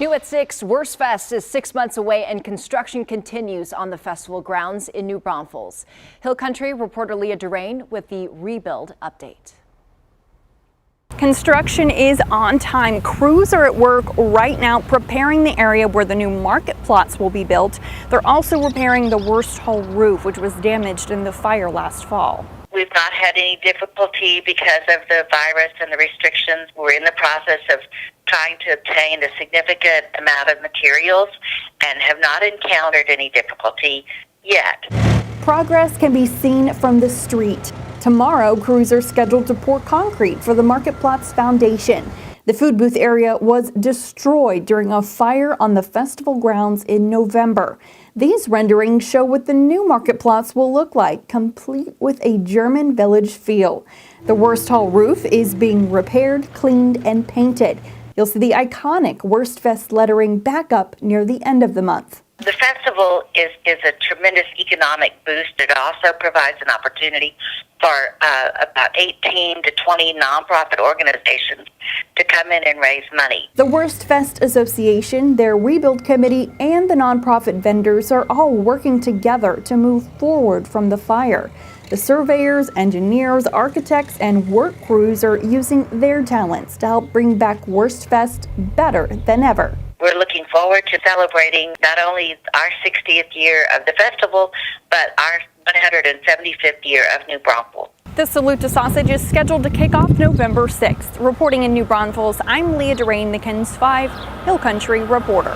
New at 6, Wurstfest is 6 months away and construction continues on the festival grounds in New Braunfels. Hill Country reporter Leah Durain with the rebuild update. Construction is on time. Crews are at work right now preparing the area where the new Marktplatz will be built. They're also repairing the Wurst Hall roof, which was damaged in the fire last fall. We've not had any difficulty because of the virus and the restrictions. We're in the process of trying to obtain a significant amount of materials and have not encountered any difficulty yet. Progress can be seen from the street. Tomorrow, crews are scheduled to pour concrete for the Marktplatz foundation. The food booth area was destroyed during a fire on the festival grounds in November. These renderings show what the new Marktplatz will look like, complete with a German village feel. The Wurst Hall roof is being repaired, cleaned, and painted. You'll see the iconic Wurstfest lettering back up near the end of the month. The festival is a tremendous economic boost. It also provides an opportunity for about 18 to 20 nonprofit organizations to come in and raise money. The Wurstfest Association, their rebuild committee, and the nonprofit vendors are all working together to move forward from the fire. The surveyors, engineers, architects, and work crews are using their talents to help bring back Wurstfest better than ever. We're looking forward to celebrating not only our 60th year of the festival, but our 175th year of New Braunfels. The Salute to Sausage is scheduled to kick off November 6th. Reporting in New Braunfels, I'm Leah Durain, the KENS 5 Hill Country reporter.